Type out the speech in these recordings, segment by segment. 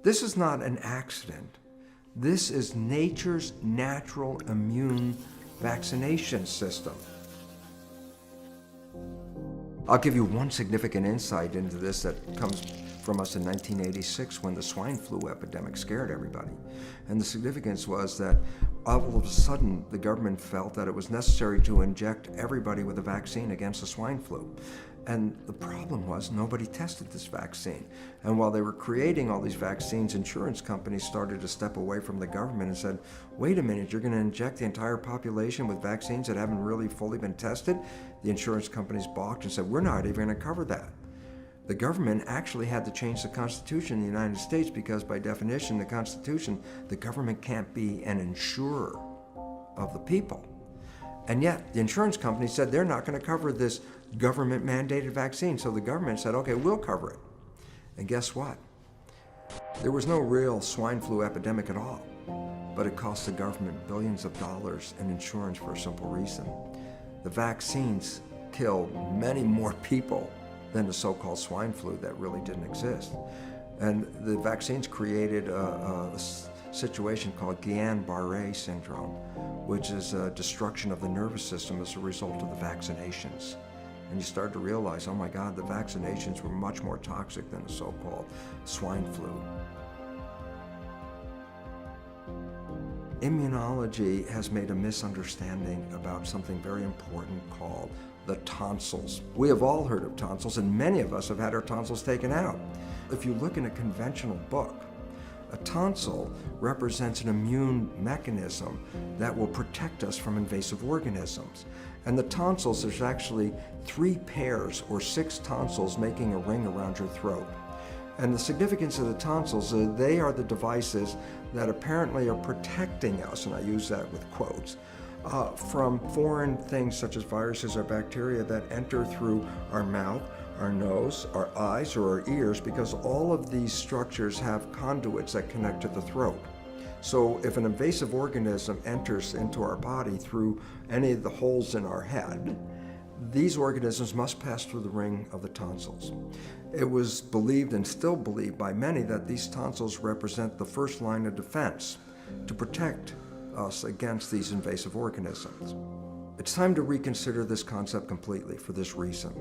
This is not an accident. This is nature's natural immune vaccination system. I'll give you one significant insight into this that comes from us in 1986 when the swine flu epidemic scared everybody. And the significance was that all of a sudden the government felt that it was necessary to inject everybody with a vaccine against the swine flu. And the problem was nobody tested this vaccine. And while they were creating all these vaccines, insurance companies started to step away from the government and said, wait a minute, you're going to inject the entire population with vaccines that haven't really fully been tested? The insurance companies balked and said, we're not even going to cover that. The government actually had to change the Constitution in the United States because by definition, the Constitution, the government can't be an insurer of the people. And yet the insurance company said they're not going to cover this government mandated vaccine. So the government said, okay, we'll cover it. And guess what? There was no real swine flu epidemic at all, but it cost the government billions of dollars in insurance for a simple reason. The vaccines killed many more people than the so-called swine flu that really didn't exist. And the vaccines created a situation called Guillain-Barré syndrome, which is a destruction of the nervous system as a result of the vaccinations. And you start to realize, oh my God, the vaccinations were much more toxic than the so-called swine flu. Immunology has made a misunderstanding about something very important called the tonsils. We have all heard of tonsils, and many of us have had our tonsils taken out. If you look in a conventional book, a tonsil represents an immune mechanism that will protect us from invasive organisms. And the tonsils, there's actually 3 pairs or 6 tonsils making a ring around your throat. And the significance of the tonsils is they are the devices that apparently are protecting us, and I use that with quotes, from foreign things such as viruses or bacteria that enter through our mouth, our nose, our eyes, or our ears, because all of these structures have conduits that connect to the throat. So if an invasive organism enters into our body through any of the holes in our head, these organisms must pass through the ring of the tonsils. It was believed and still believed by many that these tonsils represent the first line of defense to protect us against these invasive organisms. It's time to reconsider this concept completely for this reason.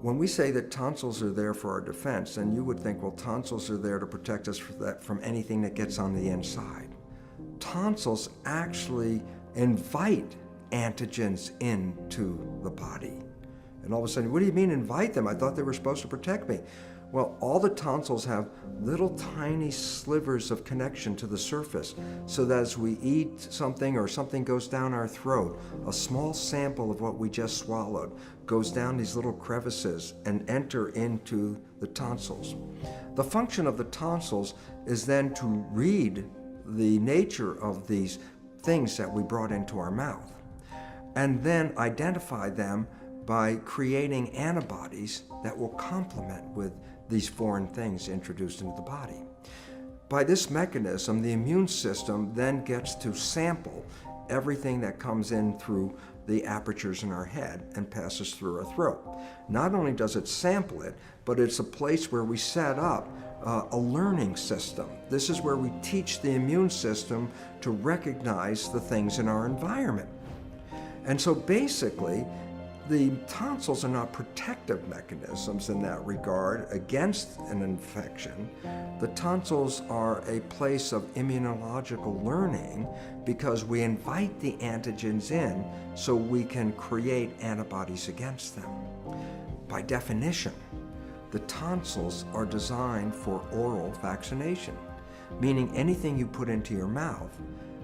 When we say that tonsils are there for our defense, then you would think, well, tonsils are there to protect us from anything that gets on the inside. Tonsils actually invite antigens into the body. And all of a sudden, what do you mean invite them? I thought they were supposed to protect me. Well, all the tonsils have little tiny slivers of connection to the surface, so that as we eat something or something goes down our throat, a small sample of what we just swallowed goes down these little crevices and enter into the tonsils. The function of the tonsils is then to read the nature of these things that we brought into our mouth, and then identify them by creating antibodies that will complement with these foreign things introduced into the body. By this mechanism, the immune system then gets to sample everything that comes in through the apertures in our head and passes through our throat. Not only does it sample it, but it's a place where we set up a learning system. This is where we teach the immune system to recognize the things in our environment. And so basically, the tonsils are not protective mechanisms in that regard against an infection. The tonsils are a place of immunological learning because we invite the antigens in so we can create antibodies against them. By definition, the tonsils are designed for oral vaccination, meaning anything you put into your mouth,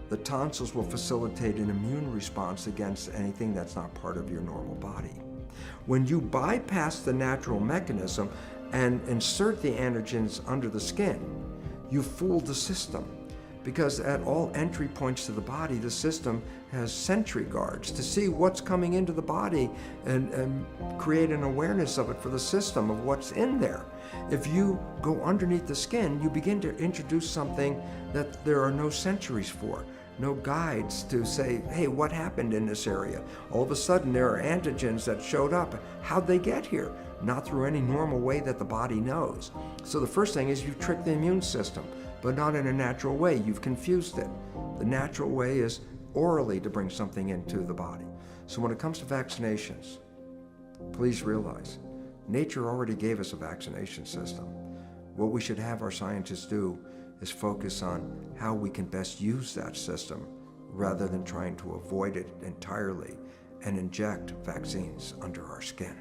the tonsils will facilitate an immune response against anything that's not part of your normal body. When you bypass the natural mechanism and insert the antigens under the skin, you fool the system, because at all entry points to the body, the system has sentry guards to see what's coming into the body and create an awareness of it for the system of what's in there. If you go underneath the skin, you begin to introduce something that there are no sentries for. No guides to say, hey, what happened in this area? All of a sudden, there are antigens that showed up. How'd they get here? Not through any normal way that the body knows. So the first thing is you trick the immune system. but not in a natural way. You've confused it. The natural way is orally to bring something into the body. So when it comes to vaccinations, please realize, nature already gave us a vaccination system. What we should have our scientists do is focus on how we can best use that system rather than trying to avoid it entirely and inject vaccines under our skin.